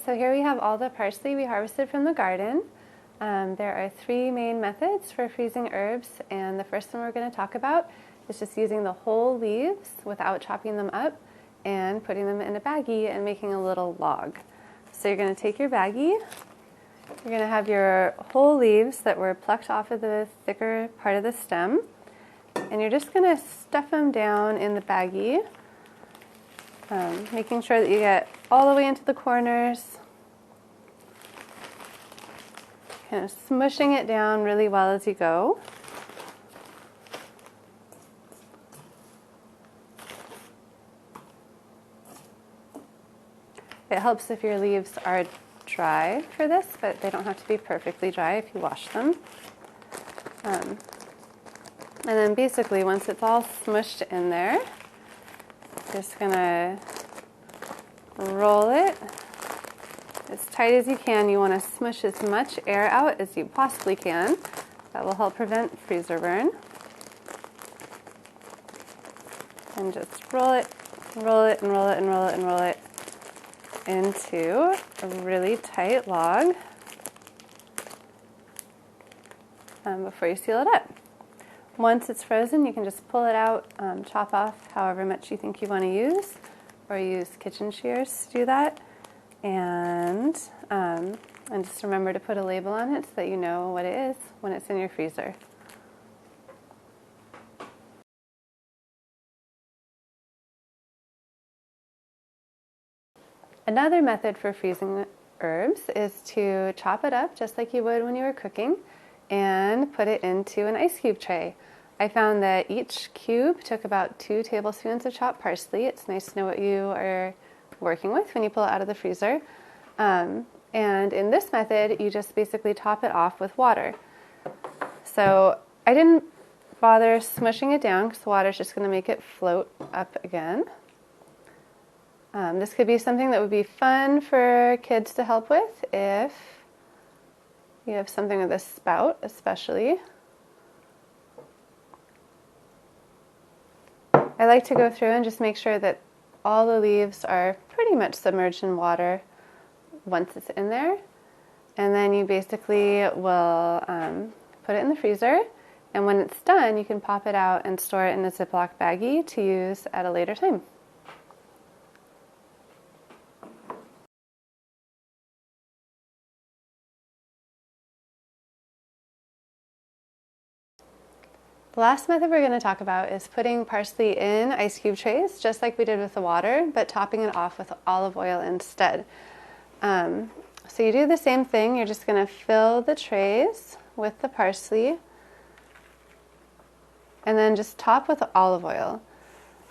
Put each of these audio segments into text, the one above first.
Alright, so here we have all the parsley we harvested from the garden. There are three main methods for freezing herbs, and the first one we're going to talk about is just using the whole leaves without chopping them up and putting them in a baggie and making a little log. So you're going to take your baggie, you're going to have your whole leaves that were plucked off of the thicker part of the stem, and you're just going to stuff them down in the baggie, making sure that you get all the way into the corners, kind of smushing it down really well as you go. It helps if your leaves are dry for this, but they don't have to be perfectly dry if you wash them. And then basically once it's all smushed in there, just gonna roll it as tight as you can. You want to smush as much air out as you possibly can. That will help prevent freezer burn. And just roll it, roll it, and roll it, and roll it, and roll it into a really tight log before you seal it up. Once it's frozen, you can just pull it out, chop off however much you think you want to use, or use kitchen shears to do that. And just remember to put a label on it so that you know what it is when it's in your freezer. Another method for freezing herbs is to chop it up just like you would when you were cooking and put it into an ice cube tray. I found that each cube took about 2 tablespoons of chopped parsley. It's nice to know what you are working with when you pull it out of the freezer. And in this method, you just basically top it off with water. So I didn't bother smushing it down because the water is just going to make it float up again. This could be something that would be fun for kids to help with if you have something with a spout, especially. I like to go through and just make sure that all the leaves are pretty much submerged in water once it's in there. And then you basically will put it in the freezer, and when it's done, you can pop it out and store it in a Ziploc baggie to use at a later time. The last method we're going to talk about is putting parsley in ice cube trays, just like we did with the water, but topping it off with olive oil instead. So you do the same thing. You're just going to fill the trays with the parsley and then just top with olive oil.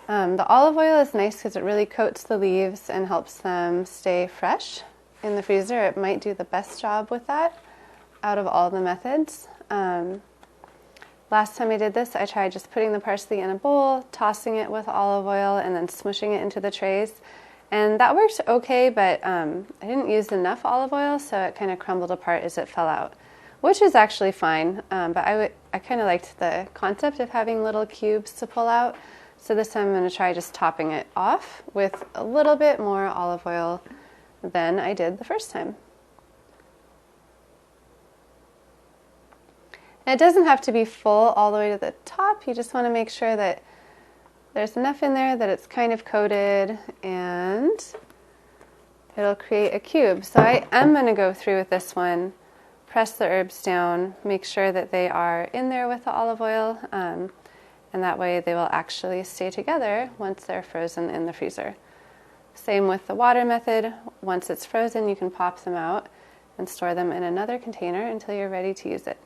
The olive oil is nice because it really coats the leaves and helps them stay fresh in the freezer. It might do the best job with that out of all the methods. Last time I did this, I tried just putting the parsley in a bowl, tossing it with olive oil, and then smushing it into the trays. And that worked okay, but I didn't use enough olive oil, so it kind of crumbled apart as it fell out, which is actually fine. But I kind of liked the concept of having little cubes to pull out. So this time I'm going to try just topping it off with a little bit more olive oil than I did the first time. And it doesn't have to be full all the way to the top. You just want to make sure that there's enough in there that it's kind of coated and it'll create a cube. So I am going to go through with this one, press the herbs down, make sure that they are in there with the olive oil, and that way they will actually stay together once they're frozen in the freezer. Same with the water method. Once it's frozen, you can pop them out and store them in another container until you're ready to use it.